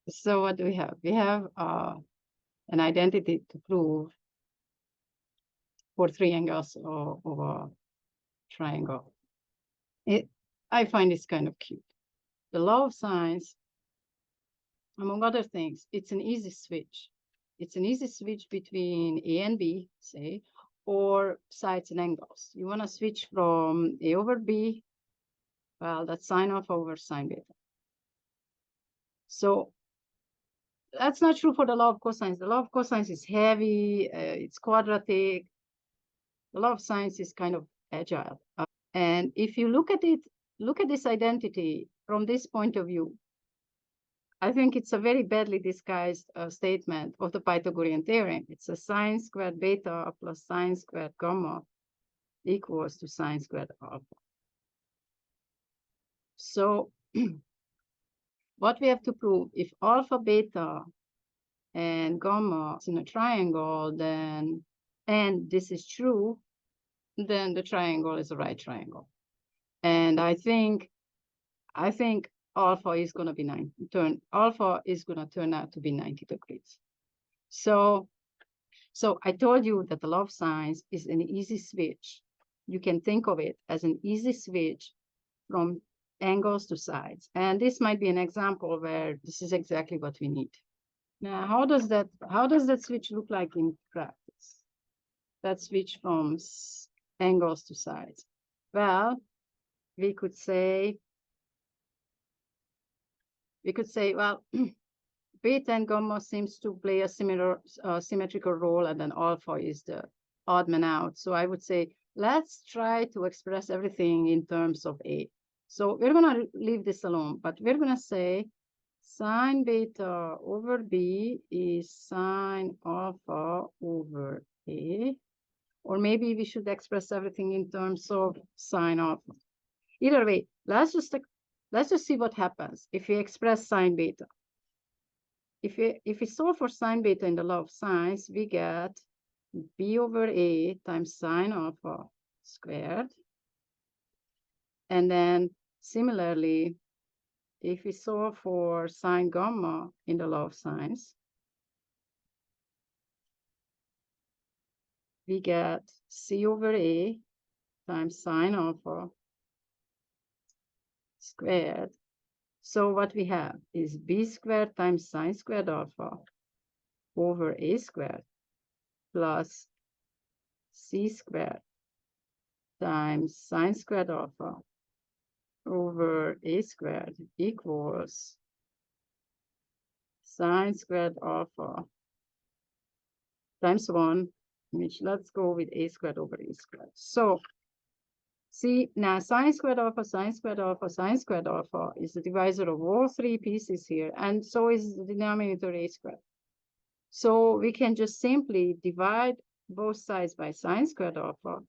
So what do we have? We have an identity to prove for three angles of a triangle. I find it's kind of cute. The law of sines, among other things, it's an easy switch. It's an easy switch between A and B, say, or sides and angles. You want to switch from A over B, well, that's sine alpha over sine beta. So that's not true for the law of cosines. The law of cosines is heavy, it's quadratic. The law of sines is kind of agile. And if you look at it, look at this identity from this point of view, I think it's a very badly disguised statement of the Pythagorean theorem. It's a sine squared beta plus sine squared gamma equals to sine squared alpha. So what we have to prove, if alpha, beta, and gamma is in a triangle, then, and this is true, then the triangle is a right triangle. And I think alpha is going to be alpha is going to turn out to be 90 degrees. So I told you that the law of sines is an easy switch. You can think of it as an easy switch from angles to sides. And this might be an example where this is exactly what we need. Now, how does that switch look like in practice? That switch from angles to sides. Well, we could say, well, beta and gamma seems to play a similar symmetrical role, and then alpha is the odd man out. So I would say, let's try to express everything in terms of A. So we're going to leave this alone, but we're going to say sine beta over B is sine alpha over A. Or maybe we should express everything in terms of sine alpha. Either way, let's just see what happens if we express sine beta. If we solve for sine beta in the law of sines, we get B over A times sine alpha squared. And then similarly, if we solve for sine gamma in the law of sines, we get C over A times sine alpha squared. So what we have is B squared times sine squared alpha over A squared plus C squared times sine squared alpha over A squared equals sine squared alpha times 1, which let's go with A squared over A squared. So see, now sine squared alpha, sine squared alpha, sine squared alpha is the divisor of all three pieces here, and so is the denominator A squared. So we can just simply divide both sides by sine squared alpha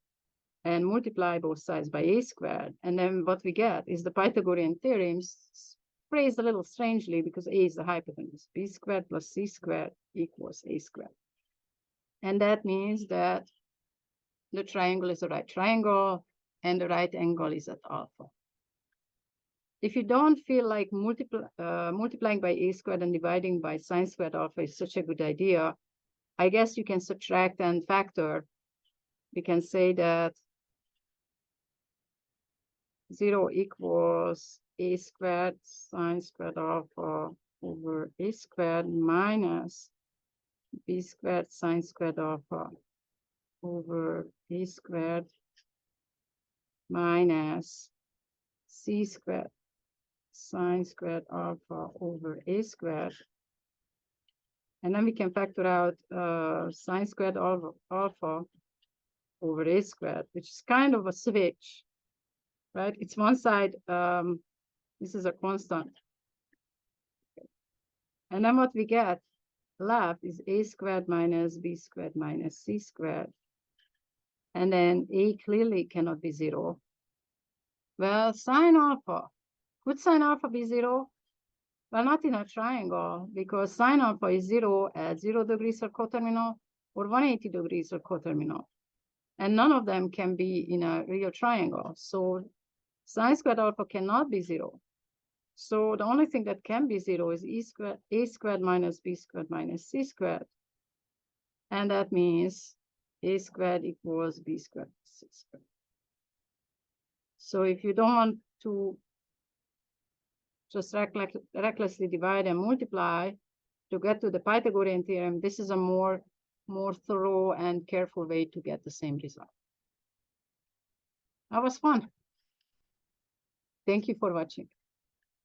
and multiply both sides by A squared. And then what we get is the Pythagorean theorem phrased a little strangely because A is the hypotenuse. B squared plus C squared equals A squared. And that means that the triangle is a right triangle and the right angle is at alpha. If you don't feel like multiplying by A squared and dividing by sine squared alpha is such a good idea, I guess you can subtract and factor. We can say that 0 equals A squared sine squared alpha over A squared minus B squared sine squared alpha over A squared minus C squared sine squared alpha over A squared. And then we can factor out sine squared alpha over A squared, which is kind of a switch, right? It's one side, this is a constant. And then what we get left is A squared minus B squared minus C squared. And then A clearly cannot be 0. Well, sine alpha, could sine alpha be 0? Well, not in a triangle, because sine alpha is 0 at 0 degrees or coterminal or 180 degrees or coterminal. And none of them can be in a real triangle. So sine squared alpha cannot be 0. So the only thing that can be 0 is a squared minus b squared minus c squared. And that means a squared equals b squared c squared. So if you don't want to just recklessly divide and multiply to get to the Pythagorean theorem, this is a more thorough and careful way to get the same result. That was fun. Thank you for watching.